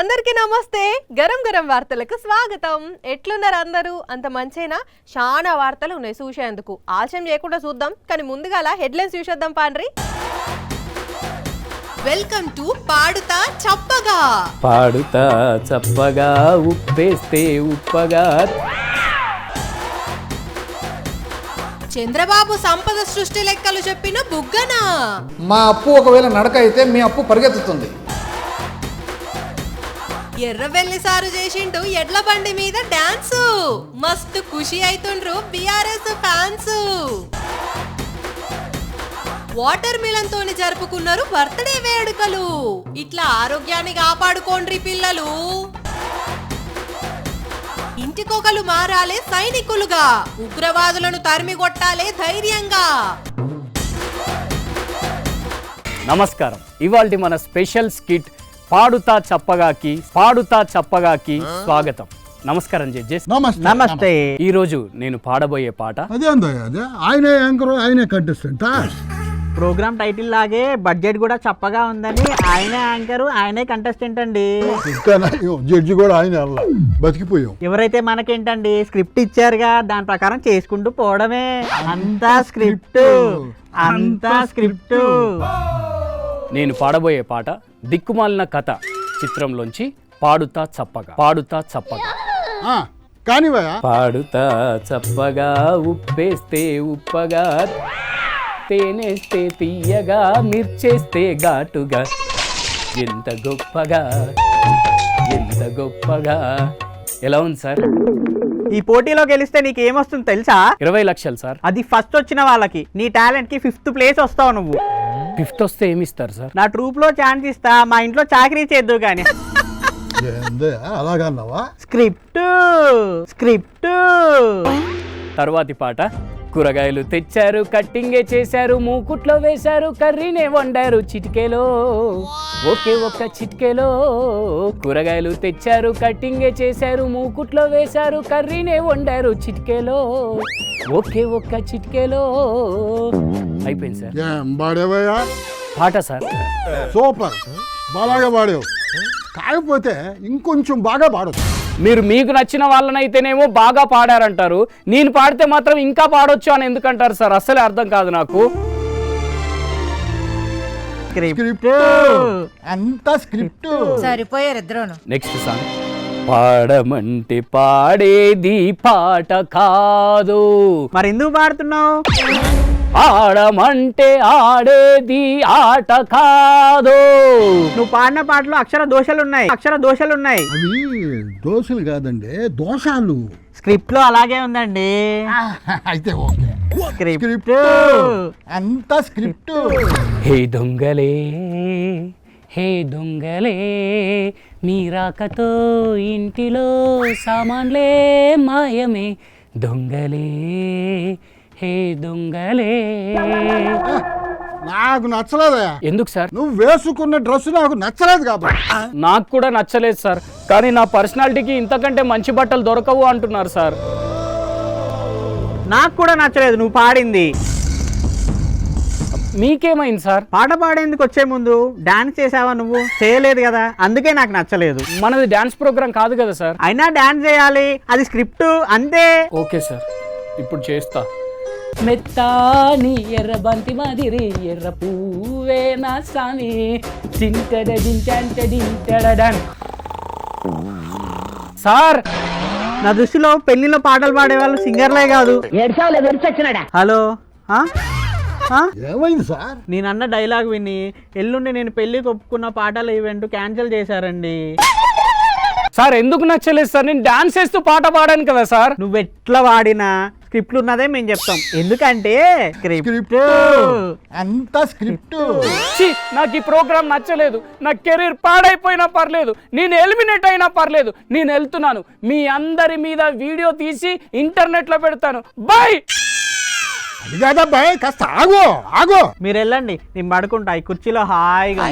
అందరికీ నమస్తే. గరం గరం వార్తలకు స్వాగతం. ఎట్లున్నారు అందరూ? అంత మంచేనా? చాలా వార్తలు ఉన్నాయి చూసేందుకు. ఆలస్యం చేయకుండా చూద్దాం, కానీ ముందుగా హెడ్లైన్స్ చూసేద్దాం పాండ్రి. వెల్కమ్ టు పాడుతా చప్పగా. పాడుతా చప్పగా ఉప్పేస్తే ఉప్పగా. చంద్రబాబు సంపద సృష్టి లెక్కలు చెప్పిన బుగ్గన. మా అప్పు ఒకవేళ నడక అయితే మీ అప్పు పరిగెత్తుతుంది. ఎర్రబెల్లి సారు చేసిండు ఎడ్ల బండి మీద డాన్సు. మస్తు ఖుషి అయితుండ్రు బిఆర్ఎస్ ఫ్యాన్స్. వాటర్ మిలన్ తోని జరుపుకున్నారు బర్త్డే వేడుకలు. ఇట్లా ఆరోగ్యాన్ని కాపాడుకోండ్రి పిల్లలు. ఇంటికొకలు మారాలే సైనికులుగా, ఉగ్రవాదులను తరిమి కొట్టాలే ధైర్యంగా. నమస్కారం. ఇవాల్టి మన స్పెషల్ స్కిట్ పాడుతా చప్పగాకి స్వాగతం. నమస్కారం జడ్జెస్. నమస్తే. ఈ రోజు నేను పాడబోయే పాట అదే ఆయనే యాంకర్, ఆయనే కంటెస్టెంట్. ప్రోగ్రామ్ టైటిల్ లాగే బడ్జెట్ కూడా చప్పగా ఉందని ఆయనే యాంకర్, ఆయనే కంటెస్టెంట్ అండి. జడ్జి కూడా ఆయన బతికిపోయాం. ఎవరైతే మనకేంటండి స్క్రిప్ట్ ఇచ్చారుగా, దాని ప్రకారం చేసుకుంటూ పోవడమే. అంతా స్క్రిప్ట్. నేను పాడబోయే పాట దిక్కుమాలిన కథ చిత్రంలోంచి పాడుతా చప్పగా. కానీ పాడుతా చప్పగా ఉప్పేస్తే ఉప్పగా, తేనేస్తే తీయగా, మిర్చేస్తే ఘాటుగా, ఎంత గొప్పగా ఎలా ఉంది సార్? ఈ పోటీలో గెలిస్తే నీకు ఏమొస్తుంది తెలుసా? 20 లక్షలు సార్. అది ఫస్ట్ వచ్చిన వాళ్ళకి. నీ టాలెంట్ కి 5th ప్లేస్ వస్తావు నువ్వు. 5th వస్తే ఏమిస్తారు సార్? నా ట్రూప్ లో ఛాన్స్ ఇస్తా, మా ఇంట్లో చాకరీ చేద్దు గాని. అలాగన్నావా? స్క్రిప్ట్. తర్వాతి పాట కూరగాయలు తెచ్చారు, కట్టింగే చేశారు, మూకుట్లో వేశారు, కర్రీనే వండారు చిటికేలో, ఒకే ఒక్క చిటికేలో. కూరగాయలు తెచ్చారు, కట్టింగే చేశారు, మూకుట్లో వేశారు, కర్రీనే వండారు చిటికేలో, ఒకే ఒక్క చిటికేలో. అయిపోయింది సార్. బాడేవయ్యా పాట సార్. సూపర్, బాగా పాడావు. కాకపోతే ఇంకొంచెం బాగా పాడొచ్చు. మీరు మీకు నచ్చిన వాళ్ళనైతేనేమో బాగా పాడారంటారు, నేను పాడితే మాత్రం ఇంకా పాడొచ్చు అని ఎందుకంటారు సార్? అస్సలే అర్థం కాదు నాకు. అంతా స్క్రిప్ట్. సరిపోయారు ఇద్దరును. Next song. పాడమంటే పాడేది పాట కాదు, మరి ఎందుకు పాడుతున్నావు? ఆడమంటే ఆడేది ఆట కాదు. నువ్వు పాడిన పాటలో అక్షర దోషాలు ఉన్నాయి. అవి దోషాలు కాదండి, దోషాలు. స్క్రిప్ట్ లో అలాగే ఉందండి. అయితే ఓకే. స్క్రిప్ట్. అంతా స్క్రిప్ట్. హే దొంగలే మీ రాకతో ఇంటిలో సామాన్లే మాయమే. దొంగలే హే దొంగలే. నాకు నచ్చలేదయా. ఎందుకు సార్? నువ్వు వేసుకున్న డ్రెస్ నాకు నచ్చలేదు కాబట్టి. నాకు కూడా నచ్చలేదు సార్, కానీ నా పర్సనాలిటీకి ఇంతకంటే మంచి బట్టలు దొరకవు అంటున్నారు సార్. నాకు కూడా నచ్చలేదు నువ్వు పాడింది. మీకేమైంది సార్? పాట పాడేందుకు వచ్చే ముందు డాన్స్ చేసావా? నువ్వు చేయలేదు కదా, అందుకే నాకు నచ్చలేదు. మనది డాన్స్ ప్రోగ్రామ్ కాదు కదా సార్. అయినా డాన్స్ చేయాలి, అది స్క్రిప్ట్ అంతే. ఓకే సార్, ఇప్పుడు చేస్తా. మెత్తాని ఎర్ర బంతి మాదిరి ఎర్ర పువ్వే నా స్వామి, సార్ నా దృష్టిలో పెళ్లిలో పాటలు పాడేవాళ్ళు సింగర్లే కాదు. హలో, ఏమైంది సార్? నేనన్న డైలాగ్ విని ఎల్లుండి నేను పెళ్లికి ఒప్పుకున్న పాటల ఈవెంట్ క్యాన్సిల్ చేశారండి. సార్ ఎందుకు నచ్చలేదు సార్? నేను డాన్స్ చేస్తూ పాట పాడాను కదా సార్. నువ్వు ఎట్లా పాడినా స్క్రిప్ట్ ఉన్నదే మేము చెప్తాం. ఎందుకంటే స్క్రిప్ట్. అంతా స్క్రిప్ట్. నాకు ఈ ప్రోగ్రామ్ నచ్చలేదు. నా కెరీర్ పాడైపోయినా పర్లేదు, నేను ఎలిమినేట్ అయినా పర్లేదు, నేను వెళ్తున్నాను. మీ అందరి మీద వీడియో తీసి ఇంటర్నెట్ లో పెడతాను. బై. అది కాదబ్బాయి, కాస్త ఆగు. మీరు వెళ్ళండి, నేను పడుకుంటా ఈ కుర్చీలో హాయిగా.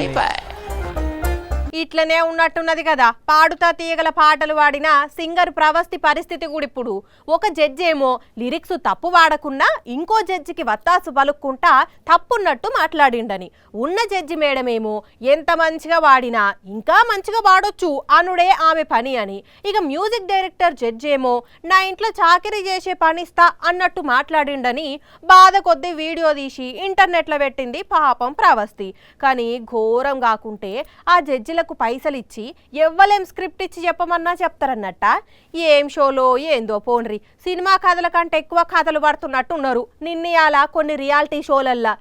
ఇట్లనే ఉన్నట్టున్నది కదా. పాడుతా తీయగల పాటలు వాడిన సింగర్ ప్రవస్తి పరిస్థితి కూడా ఇప్పుడు. ఒక జడ్జి ఏమో లిరిక్స్ తప్పు వాడకున్నా ఇంకో జడ్జికి వత్తాసు పలుక్కుంటా తప్పున్నట్టు మాట్లాడిండని, ఉన్న జడ్జి మేడమేమో ఎంత మంచిగా వాడినా ఇంకా మంచిగా వాడొచ్చు అనుడే ఆమె పని అని. ఇక మ్యూజిక్ డైరెక్టర్ జడ్జి ఏమో నా ఇంట్లో చాకరీ చేసే పనిస్తా అన్నట్టు మాట్లాడిండని బాధ కొద్ది వీడియో తీసి ఇంటర్నెట్లో పెట్టింది పాపం ప్రవస్తి. కానీ ఘోరం కాకుంటే ఆ జడ్జిలకు పైసలు ఇచ్చి ఎవ్వలేం స్క్రిప్ట్ ఇచ్చి చెప్పమన్నా చెప్తారన్నట్ట. ఏం షోలో ఏందో పోన్రి, సినిమా కథల కంటే ఎక్కువ కథలు పడుతున్నట్టు ఉన్నారు నిన్నయాల కొన్ని రియాలిటీ షోలల్లా.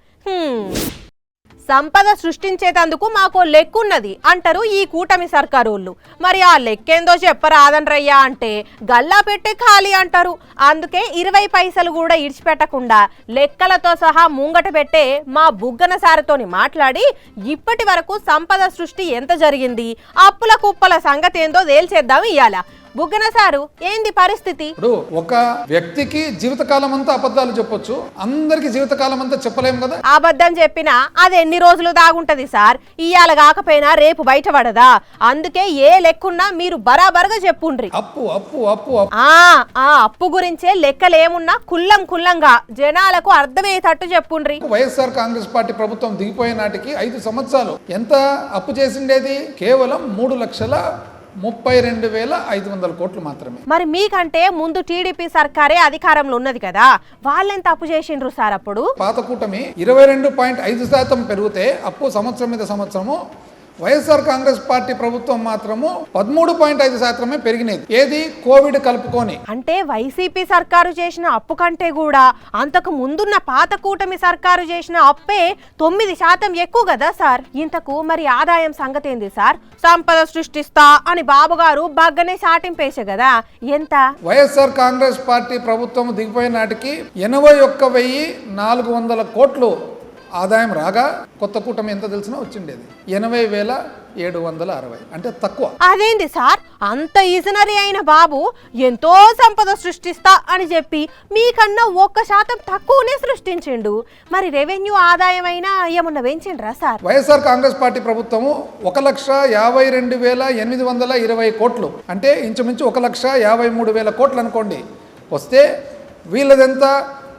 సంపద సృష్టించేటందుకు మాకో లెక్కున్నది అంటారు ఈ కూటమి సర్కారోళ్ళు. మరి ఆ లెక్కేందో చెప్పరాదనరయ్యా అంటే గల్లా పెట్టే ఖాళీ అంటారు. అందుకే 20 పైసలు కూడా ఇడిచిపెట్టకుండా లెక్కలతో సహా ముంగట పెట్టే మా బుగ్గన సారతోని మాట్లాడి ఇప్పటి వరకు సంపద సృష్టి ఎంత జరిగింది, అప్పుల కుప్పల సంగతి ఏందో తేల్చేద్దాం ఇయ్యాల. బుగ్గన సారు ఏంది పరిస్థితి? ఇప్పుడు ఒక వ్యక్తికి జీవితకాలం అంతా అబద్ధాలు చెప్పొచ్చు, అందరికి జీవితకాలం అంతా చెప్పలేము కదా. అబద్ధం చెప్పినా అది ఎన్ని రోజులు దాగుంటది సార్, ఇయ్యాల కాకపోయినా రేపు బయటపడదా. అందుకే ఏ లెక్కున్నా మీరు బరాబరుగా చెప్పుండ్రి. అప్పు అప్పు అప్పు ఆ అప్పు గురించే లెక్కలేమున్నా కుల్లంగా జనాలకు అర్థమయ్యేటట్టు చెప్పుండ్రి. వైఎస్ఆర్ కాంగ్రెస్ పార్టీ ప్రభుత్వం దిగిపోయే నాటికి 5 సంవత్సరాలు ఎంత అప్పు చేసిండేది? కేవలం 3,32,500 కోట్లు మాత్రమే. మరి మీకంటే ముందు టీడీపీ సర్కారే అధికారంలో ఉన్నది కదా, వాళ్ళెంత అప్పు చేసిండ్రు సార్ అప్పుడు? పాత కూటమి 22.5% పెరిగితే అప్పు సంవత్సరం మీద సంవత్సరము, వైఎస్ఆర్ కాంగ్రెస్ పార్టీ ప్రభుత్వం మాత్రము 13.5% పెరిగినది. ఏది కోవిడ్ కలుపుకొని. అంటే వైసీపీ సర్కారు చేసిన అప్పు కంటే కూడా అంతకు ముందున్న పాత కూటమి సర్కారు చేసిన అప్పే 9% ఎక్కువ కదా సార్. ఇంతకు మరి ఆదాయం సంగతి ఏంది సార్? సంపద సృష్టిస్తా అని బాబుగారు బాగానే సాటింపేసే కదా, ఎంత? వైఎస్ఆర్ కాంగ్రెస్ పార్టీ ప్రభుత్వం దిగిపోయిన నాటికి 81,400 కోట్లు ఆదాయం రాగా కొత్త కూటమి ఎంత తెలిసినా వచ్చిండేది 80,760. అంటే తక్కువ. అదేంది సార్, అంత ఈజనరీ అయిన బాబు ఎంతో సంపద సృష్టిస్తా అని చెప్పి మీకన్నా 1% తక్కువనే సృష్టించిండు. మరి రెవెన్యూ ఆదాయం అయినా ఏమన్నా పెంచిండ్రా సార్? వైఎస్ఆర్ కాంగ్రెస్ పార్టీ ప్రభుత్వము 1,52,820 కోట్లు, అంటే ఇంచుమించు 1,53,000 కోట్లు అనుకోండి వస్తే, వీళ్ళదెంత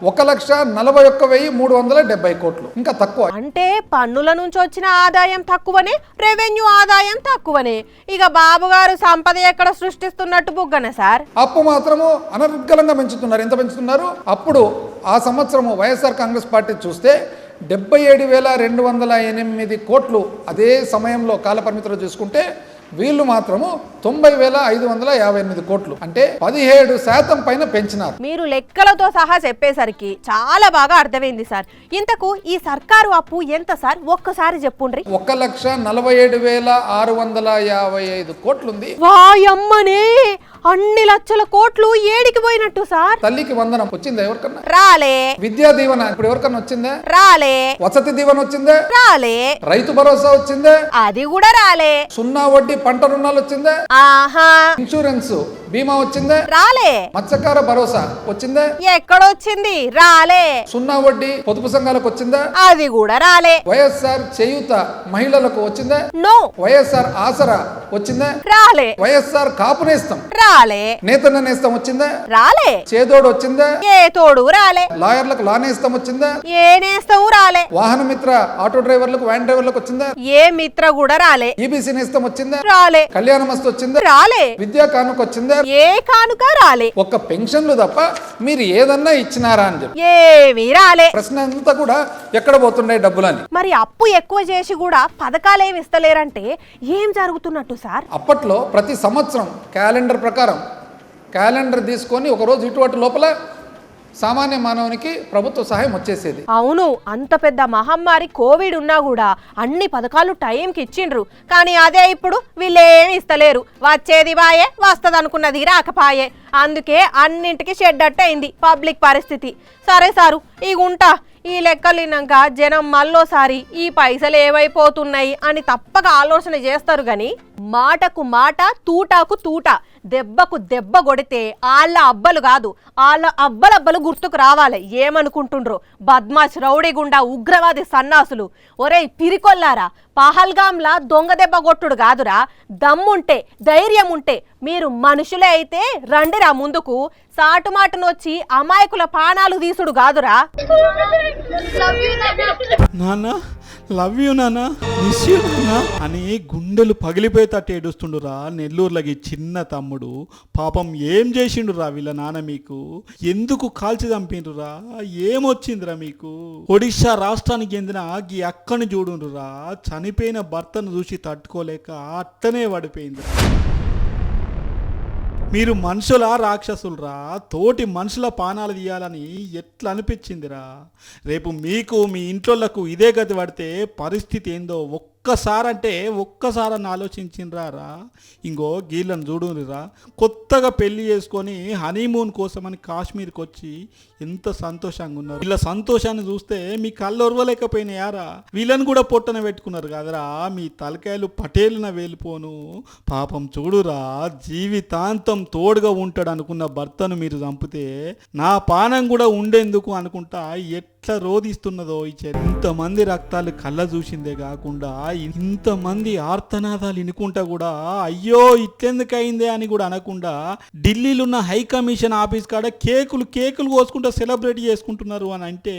1,41,370 కోట్లు, ఇంకా తక్కువ. అంటే పన్నుల నుంచి వచ్చిన ఆదాయం తక్కువనే, రెవెన్యూ ఆదాయం తక్కువనే. ఇక బాబుగారు సంపద ఎక్కడ సృష్టిస్తున్నట్టు బుగ్గన సార్? అప్పు మాత్రము అనర్గళంగా పెంచుతున్నారు. ఎంత పెంచుతున్నారు? అప్పుడు ఆ సంవత్సరము వైఎస్ఆర్ కాంగ్రెస్ పార్టీ చూస్తే 77,208 కోట్లు. అదే సమయంలో కాలపరిమితిలో చూసుకుంటే వీళ్ళు మాత్రము 90,558 కోట్లు, అంటే 17% పైన పెంచినారు. మీరు లెక్కలతో సహా చెప్పేసరికి చాలా బాగా అర్థమైంది సార్. ఇంతకు ఈ సర్కారు అప్పు ఎంత సార్? ఒక్కసారి చెప్పుండ్రి. 1,47,655 కోట్లుంది. వాయమ్మనే, అన్ని లక్షల కోట్లు ఏడికి పోయినట్టు సార్? తల్లికి వందనం వచ్చిందా ఎవరికన్నా? రాలే. విద్యా దీవెన ఇప్పుడు ఎవరికన్నా వచ్చిందా? రాలే. వసతి దీవెన వచ్చిందా? రాలే. రైతు భరోసా వచ్చిందా? అది కూడా రాలే. 0 వడ్డీ పంట రుణాలు వచ్చిందా? ఆహా. ఇన్సూరెన్స్ బీమా వచ్చిందా? రాలే. మత్స్యకార భరోసా వచ్చిందా? ఎక్కడొచ్చింది? రాలే. 0 వడ్డీ పొదుపు సంఘాలకు వచ్చిందా? అది కూడా రాలే. వైఎస్ఆర్ చేయూత మహిళలకు వచ్చిందా? నో. వైఎస్ఆర్ ఆసరా వచ్చిందా? రాలే. వైఎస్ఆర్ కాపు నేస్తం, రాలే. నేతన్న నేస్తం వచ్చిందా? రాలే. చేదోడు వచ్చిందా? ఏ తోడు రాలే. లాయర్లకు లా నేస్తం వచ్చిందా? ఏ నేస్తావు? రాలే. వాహన మిత్ర ఆటో డ్రైవర్లకు వ్యాన్ డ్రైవర్లకు వచ్చిందా? ఏ మిత్ర కూడా రాలే. ఈబీసీ నేస్తం వచ్చిందా? రాలే. కళ్యాణ మస్తు వచ్చిందా? రాలే. విద్యా కానుక వచ్చిందా? ఏ కానుక రాలే. ఒక్క పెన్షన్లు తప్ప మీరు ఏదన్నా ఇచ్చినారా అని చెప్పి ఏమీ రాలే. ప్రశ్న అంతా కూడా ఎక్కడ పోతుండే డబ్బులని. మరి అప్పు ఎక్కువ చేసి కూడా పథకాలేమి ఇస్తలేరంటే ఏం జరుగుతున్నట్టు సార్? అప్పట్లో ప్రతి సంవత్సరం క్యాలెండర్ ప్రకారం క్యాలెండర్ తీసుకొని ఒకరోజు ఇటువంటి లోపల సామాన్య మానవునికి ప్రభుత్వ సహాయం వచ్చేసేది. అవును, అంత పెద్ద మహమ్మారి కోవిడ్ ఉన్నా కూడా అన్ని పథకాలు టైంకి ఇచ్చిండ్రు. కానీ అదే ఇప్పుడు వీళ్ళేమి ఇస్తలేరు. వచ్చేది వాయే, వస్తుంది అనుకున్నది రాకపాయే. అందుకే అన్నింటికి షెడ్డట్టు అయింది పబ్లిక్ పరిస్థితి. సరే సారు, ఈ గుంటా ఈ లెక్కలు విన్నాక జనం మళ్ళోసారి ఈ పైసలు ఏమైపోతున్నాయి అని తప్పక ఆలోచన చేస్తారు. గాని మాటకు మాట, తూటాకు తూట, దెబ్బకు దెబ్బ కొడితే వాళ్ళ అబ్బలు కాదు వాళ్ళ అబ్బలబ్బలు గుర్తుకు రావాలి. ఏమనుకుంటుండ్రు బద్మాష్ రౌడీ గుండా ఉగ్రవాది సన్నాసులు. ఒరేయ్ పిరికొల్లారా, పహల్గాంలా దొంగ దెబ్బ కొట్టుడు కాదురా. దమ్ముంటే ధైర్యం ఉంటే మీరు మనుషులే అయితే రండిరా ముందుకు. సాటుమాటనొచ్చి అమాయకుల ప్రాణాలు తీసుడు కాదురా. నాన్న లవ్ యూ నాన్న, మిస్ యూ నాన్న అని గుండెలు పగిలిపోయేటట్టు ఏడుస్తుండురా నెల్లూరులకి చిన్న తమ్ముడు. పాపం ఏం చేసిండురా వీళ్ళ నాన్న మీకు? ఎందుకు కాల్చి చంపిండ్రురా? ఏమొచ్చిందిరా మీకు? ఒడిశా రాష్ట్రానికి చెందిన ఈ అక్కని చూడుండ్రురా, చనిపోయిన భర్తను చూసి తట్టుకోలేక అట్టనే పడిపోయింది. మీరు మనుషులా రాక్షసులరా? తోటి మనుషుల పానాలు తీయాలని ఎట్లా అనిపించిందిరా? రేపు మీకు మీ ఇంట్లోలకు ఇదే గతి పడితే పరిస్థితి ఏందో ఒక్కసారని ఆలోచించిండ్రా? ఇంకో గీళ్ళని చూడురా, కొత్తగా పెళ్లి చేసుకొని హనీమూన్ కోసమని కాశ్మీర్కి వచ్చి ఎంత సంతోషంగా ఉన్నారు. వీళ్ళ సంతోషాన్ని చూస్తే మీ కళ్ళు ఒరవలేకపోయినాయారా? వీళ్ళని కూడా పొట్టన పెట్టుకున్నారు కదరా. మీ తలకాయలు పటేలున వేలిపోను. పాపం చూడురా, జీవితాంతం తోడుగా ఉంటాడు అనుకున్న భర్తను మీరు చంపితే నా పానం కూడా ఉండేందుకు అనుకుంటా ఎట్లా రోధిస్తున్నదో ఈ చెరి. ఇంతమంది రక్తాలు కళ్ళ చూసిందే కాకుండా ఇంతమంది ఆర్తనాదాలు వినుకుంటా కూడా అయ్యో ఇట్లెందుకు అయిందే అని కూడా అనకుండా ఢిల్లీలో ఉన్న హై కమిషన్ ఆఫీస్ కాడ కేకులు కోసుకుంటా సెలబ్రేట్ చేసుకుంటున్నారు అని అంటే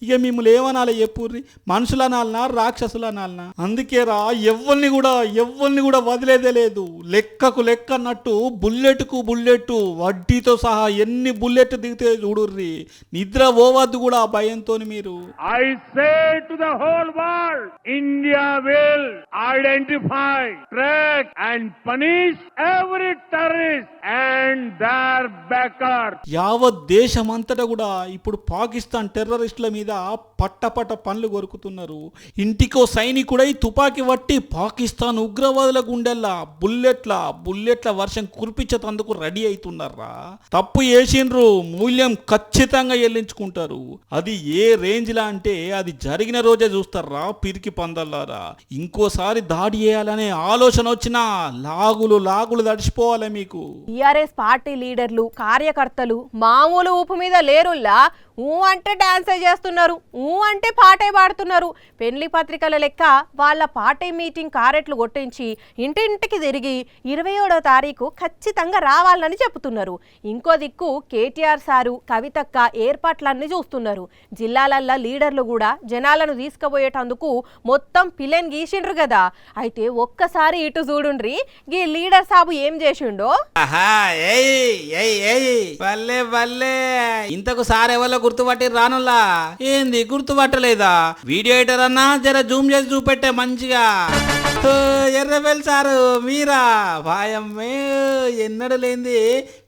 ఇక మిమ్మల్ని ఏమనాలి చెప్పుర్రి? మనుషులు అనాలనా రాక్షసులు అనాలనా? అందుకే రా ఎవరిని కూడా వదిలేదే లేదు. లెక్కకు లెక్క అన్నట్టు బుల్లెట్కు బుల్లెట్ వడ్డీతో సహా ఎన్ని బుల్లెట్ దిగితే చూడుర్రి. నిద్ర పోవద్దు కూడా ఆ భయంతో మీరు. I say to the whole world, India will identify, track and punish every terrorist and their backers. యావత్ దేశమంతటా కూడా ఇప్పుడు పాకిస్తాన్ టెర్రరిస్టుల మీద పట్టపట్ట పనులు కొరుకుతున్నారు. ఇంటికో సైనికుడై తుపాకీ పట్టి పాకిస్తాన్ ఉగ్రవాదుల గుండెల్లా బుల్లెట్ల వర్షం కురిపించేందుకు రెడీ అవుతున్నారా? తప్పు చేసిండ్రు, మూల్యం ఖచ్చితంగా చెల్లించుకుంటారు. అది ఏ రేంజ్ లా అంటే అది జరిగిన రోజే చూస్తారా పిరికి పందల్లారా. ఇంకోసారి దాడి చేయాలనే ఆలోచన వచ్చినా లాగులు తడిచిపోవాలి మీకు. టీఆర్ఎస్ పార్టీ లీడర్లు కార్యకర్తలు మామూలు ఊపు మీద లేరుల్లా. ఊ అంటే డాన్సే చేస్తున్నారు, ఊ అంటే పాటే పాడుతున్నారు. పెళ్లి పత్రికల లెక్క వాళ్ళ పార్టీ మీటింగ్ కారెట్లు కొట్టించి ఇంటింటికి తిరిగి 27వ తారీఖు ఖచ్చితంగా రావాలని చెబుతున్నారు. ఇంకో దిక్కు కేటీఆర్ సారు కవితక్క ఏర్పాట్లన్నీ చూస్తున్నారు. జిల్లాలల్లో లీడర్లు కూడా జనాలను తీసుకుపోయేటందుకు మొత్తం పిల్లెన్ గీసిండ్రు కదా. అయితే ఒక్కసారి ఇటు చూడుండ్రి, గీ లీడర్ సాబు ఏం చేసిండో. ఇంతకు సార్ ఎవరో గుర్తుపట్టి రానులా? ఏంది గుర్తుపట్టలేదా? వీడియో ఎడిటర్ అన్నా జర జూమ్ చేసి చూపెట్టే మంచిగా. ఎర్రబెల్ సారు మీరా? వాయమ్మే, ఎన్నడు లేంది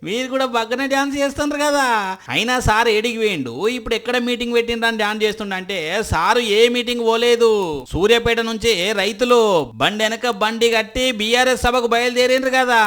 మీరు కూడా బగ్గనే డాన్స్ చేస్తుండ్రు కదా. అయినా సార్ ఏడికి వేయండు? ఇప్పుడు ఎక్కడ మీటింగ్ పెట్టిండ్రని డాన్స్ చేస్తుండే? సారు ఏ మీటింగ్ పోలేదు. సూర్యాపేట నుంచి రైతులు బండి వెనక బండి కట్టి బీఆర్ఎస్ సభకు బయలుదేరిండ్రు కదా.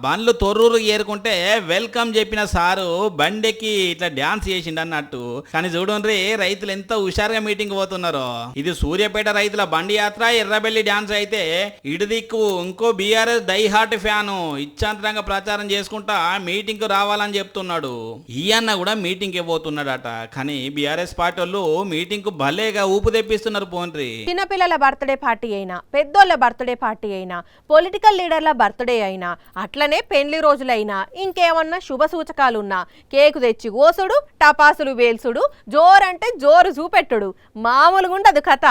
బండ్లు తొర్రూరు ఏరుకుంటే వెల్కమ్ చెప్పిన సారు బండికి ఇట్లా డాన్స్ చేసిండు అన్నట్టు. కానీ చూడండి రైతులు ఎంత హుషారుగా మీటింగ్ పోతున్నారో. ఇది సూర్యాపేట రైతుల బండి యాత్ర ఎర్రబెల్లి డాన్స్ అయితే ఇటు దిక్కు ఇంకో బీఆర్ఎస్ డై హార్ట్ ఫ్యాను ఇచ్చాంతరంగా ప్రచారం చేసుకుంటా మీటింగ్ కు రావాలని చెప్తున్నాడు. ఈ అన్న కూడా మీటింగ్ కి పోతున్నాడట. కానీ బీఆర్ఎస్ పార్టీ వాళ్ళు మీటింగ్ కు భలేగా ఊపు తెప్పిస్తున్నారు. పోన్రి, చిన్నపిల్లల బర్త్డే పార్టీ అయినా, పెద్దోళ్ళ బర్త్డే పార్టీ అయినా, పొలిటికల్ లీడర్ల బర్త్డే అయినా, అట్లనే పెళ్లి రోజులైనా, ఇంకేమన్నా శుభ సూచకాలున్నా కేకు తెచ్చి కోసుడు, టపాసులు వేల్సుడు, జోరంటే జోరు చూపెట్టుడు. మామూలుగా ఉండదు కథ.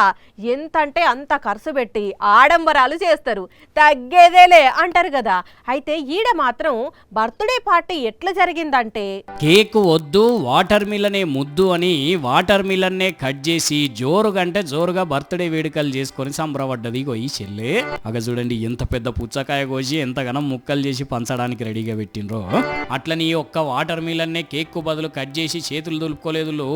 ఎంతంటే అంత ఖర్చు పెట్టి ఆడంబరాలు చేస్తారు. తగ్గేదేలే అంటారు కదా. అయితే ఈడ మాత్రం బర్త్డే పార్టీ ఎట్లా జరిగిందంటే, కేక్ వద్దు వాటర్ మిల్లనే ముద్దు అని వాటర్ మిల్లన్నే కట్ చేసి జోరుగా బర్త్డే వేడుకలు చేసుకొని సంబరపడ్డది ఈ చెల్లె. అగ చూడండి ఎంత పెద్ద పుచ్చకాయ కోసి ఎంతగానో ముక్కలు చేసి పంచడానికి రెడీగా పెట్టిండ్రో. అట్లని ఒక్క వాటర్ మిల్లన్నే కేక్ కు బదులు కట్ చేసి చేతులు దులుపుకోలేదు.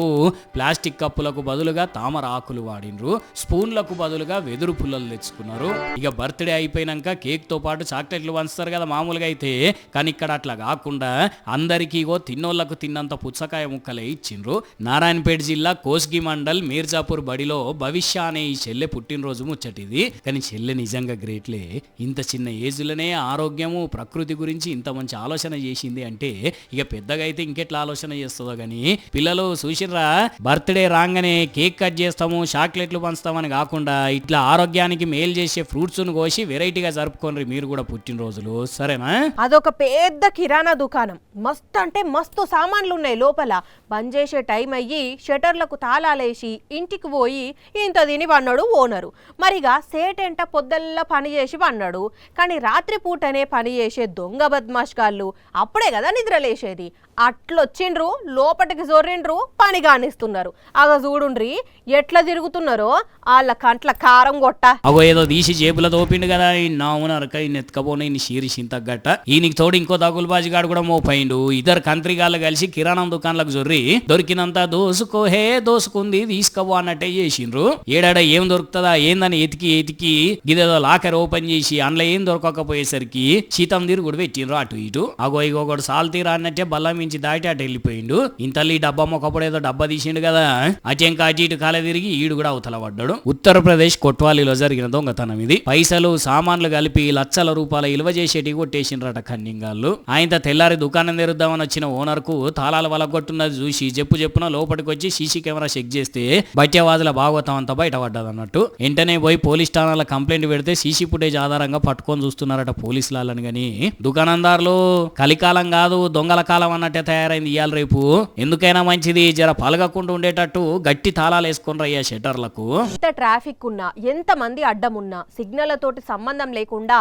ప్లాస్టిక్ కప్పులకు బదులుగా తామర ఆకులు వాడిండ్రు. స్పూన్లకు బదులుగా వెదురు పుల్లలు తెచ్చుకున్నారు. ఇక బర్త్డే అయిపోయినాక కేక్ తో పాటు చాక్లెట్లు పంచుతారు కదా మామూలుగా అయితే, కానీ ఇక్కడ అట్లా కాకుండా అందరికీ తిన్నోళ్లకు తిన్నంత పుచ్చకాయ ముక్కలే ఇచ్చిండ్రు. నారాయణపేట జిల్లా కోస్గి మండల్ మీర్జాపూర్ బడిలో భవిష్య అనే ఈ చెల్లె పుట్టినరోజు ముచ్చటిది. కానీ చెల్లె నిజంగా గ్రేట్లే. ఇంత చిన్న ఏజ్లోనే ఆరోగ్యము ప్రకృతి గురించి ఇంత మంచి ఆలోచన చేసింది అంటే ఇక పెద్దగా అయితే ఇంకెట్లా ఆలోచన చేస్తుందో. కానీ పిల్లలు చూసిర్రా, బర్త్డే రాగానే కేక్ కట్ చేస్తాము, చాక్లెట్లు పంచుతామని కాకుండా ఇట్లా ఆరోగ్యానికి మేలు చేసే ఫ్రూట్స్ ను కోసి వెరైటీగా జరుపుకోండి మీరు కూడా పుట్టినరోజులు, సరేనా? అదొక పెద్ద కిరాణా దుకాణం, మస్తు అంటే మస్తు సామాన్లు ఉన్నాయి లోపల. బంద్ చేసే టైం అయ్యి షటర్లకు తాళాలేసి ఇంటికి పోయి ఇంత తిని పన్నాడు ఓనరు. మరిగా సేటెంట పొద్దల్లా పని చేసి పన్నాడు. కానీ రాత్రి పూటనే పని చేసే దొంగ బద్మాష్ గాళ్ళు అప్పుడే కదా నిద్రలేసేది. అట్లొచ్చిండ్రు, లోపటికి జొర్రిండ్రు, పని కానిస్తున్నారు. అగ చూడుండ్రి ఎట్లా తిరుగుతున్నారో, వాళ్ళ కంట్ల కారం కొట్ట. అగో ఏదో తీసి జేబులో తోపిండు కదా, ఈ నావునరక ఈ నెత్తుకపోయిన ఈ షీరిషింత గట్ట. ఈయనకి తోడు ఇంకో దగులుబాజిగాడు కూడా మోపైండు. ఇద్దరు కంత్రిగాళ్ళు కలిసి కిరాణం దుకాణాలకు జొర్రి దొరికినంత దోసుకోహే దోసుకుంది తీసుకోబో అన్నట్టే చేసిండ్రు. ఏడాడ ఏం దొరుకుతుందా ఏందని ఎతికి గిదేదో లాకర్ ఓపెన్ చేసి అందులో ఏం దొరకకపోయేసరికి శీతం తిరుగుడు పెట్టిండ్రు అటు ఇటు. అగో ఇగోడు సాల్ తీరా అన్నట్టే బల్ల మించి దాటి అటు వెళ్ళిపోయిండు. ఇంతల్లి డబ్బా ఒకప్పుడు ఏదో డబ్బా తీసిండు కదా, అటెంక అటు ఇటు కాలే తిరిగి ఈడు కూడా అవతల పడ్డాడు. ఉత్తరప్రదేశ్ కొట్వాలిలో జరిగిన దొంగతనం ఇది. పైసలు సామాన్లు కలిపి లక్షల రూపాయల ఇలువ చేసేటి కొట్టేసిండ్రట కన్నింగాళ్ళు. ఆయన తెల్లారి దుకాణం తెరుద్దామని వచ్చిన ఓనర్ కు తాళాల వలగొట్టున్నది చూసి చెప్పున లోపలికి వచ్చి సీసీ కెమెరా చెక్ చేస్తే బట్యవాదుల భాగవతం అంతా బయటపడ్డది అన్నట్టు. వెంటనే పోయి పోలీస్ స్టేషన్ల కంప్లైంట్ పెడితే సీసీ ఫుటేజ్ ఆధారంగా పట్టుకొని చూస్తున్నారట పోలీసులని. గాని దుకాణందారులు కలికాలం కాదు దొంగల కాలం అన్నట్టే తయారైంది ఇవాళ రేపు. ఎందుకైనా మంచిది జర పలగకుండా ఉండేటట్టు గట్టి తాళాలు వేసుకొని రయ్యా షట్టర్లకు. ఎంత ట్రాఫిక్ ఉన్నా, ఎంత మంది అడ్డం ఉన్నా, సిగ్నళ్లతోటి సంబంధం లేకుండా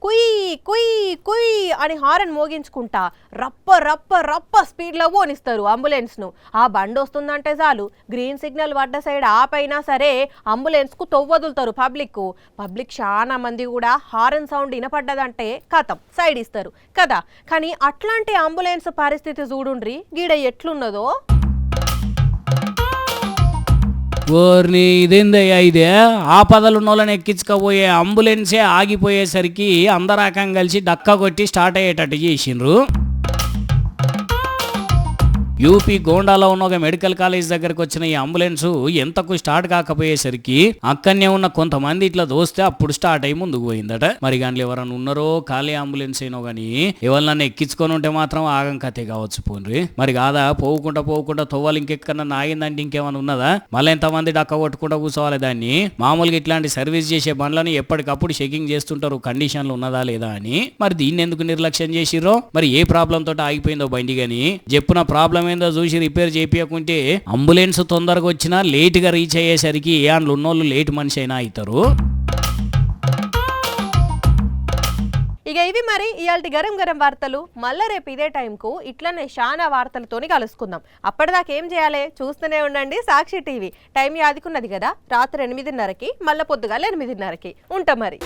కుయ్ కుయ్ కుయ్ అని హారన్ మోగించుకుంటా రప్ప రప్ప రప్ప స్పీడ్ లో పోనిస్తారు అంబులెన్స్ ను. ఆ బండి వస్తుందంటే చాలు గ్రీన్ సిగ్నల్ పడ్డ సైడ్ ఆపైనా సరే అంబులెన్స్ కు తొవ్వదులుతారు పబ్లిక్ చాలా మంది కూడా హారన్ సౌండ్ వినపడ్డదంటే కథం సైడ్ ఇస్తారు కదా. కానీ అట్లాంటి అంబులెన్స్ పరిస్థితి చూడుండ్రి గీడ ఎట్లున్నదో. ఓర్ని ఇదేందయ్యా ఇదే, ఆపదలున్నోళ్ళని ఎక్కించుకపోయే అంబులెన్సే ఆగిపోయేసరికి అందరాకం కలిసి డక్క కొట్టి స్టార్ట్ అయ్యేటట్టు చేసిండ్రు. యూపీ గోండాలో ఉన్న ఒక మెడికల్ కాలేజ్ దగ్గరకు వచ్చిన ఈ అంబులెన్స్ ఎంతకు స్టార్ట్ కాకపోయేసరికి అక్కడనే ఉన్న కొంతమంది ఇట్లా దోస్తే అప్పుడు స్టార్ట్ అయ్యి ముందుకు పోయిందట. మరి కానీ ఎవరన్నా ఉన్నారో ఖాళీ అంబులెన్స్ అయినో గానీ ఎవరినన్నా ఎక్కించుకొని ఉంటే మాత్రం ఆగం కథే కావచ్చు పోన్రి. మరి కాదా పోకుండా తొవ్వాలి ఇంకెక్కడన్నా ఆగిందంటే ఇంకేమైనా ఉన్నదా? మళ్ళీ ఎంతమంది డక్క కొట్టుకుంటూ కూర్చోవాలి దాన్ని. మామూలుగా ఇట్లాంటి సర్వీస్ చేసే బండ్లను ఎప్పటికప్పుడు చెకింగ్ చేస్తుంటారు కండిషన్లు ఉన్నదా లేదా అని. మరి దీన్ని ఎందుకు నిర్లక్ష్యం చేసిర్రో, మరి ఏ ప్రాబ్లం తోటి ఆగిపోయిందో బండి గాని చెప్పున ప్రాబ్లం ఏందో చూసి రిపేర్ చేయించకుంటే అంబులెన్స్ తొందరగా వచ్చినా లేట్ గా రీచ్ అయ్యేసరికి ఏ అందులో ఉన్నోళ్ళు లేట్ మనిషి అయినా అవుతారు. ఇక ఇవి మరి ఇయాల్టి గరం వార్తలు. మళ్ళా రేపు ఇదే టైంకు ఇట్లనే చాలా వార్తలతోని కలుసుకుందాం. అప్పటిదాకా ఏం చేయాలి, చూస్తూనే ఉండండి సాక్షి టీవీ. టైం యాదికున్నది కదా, రాత్రి 8:30కి మళ్ళీ పొద్దుగాల 8:30కి ఉంటాం మరి.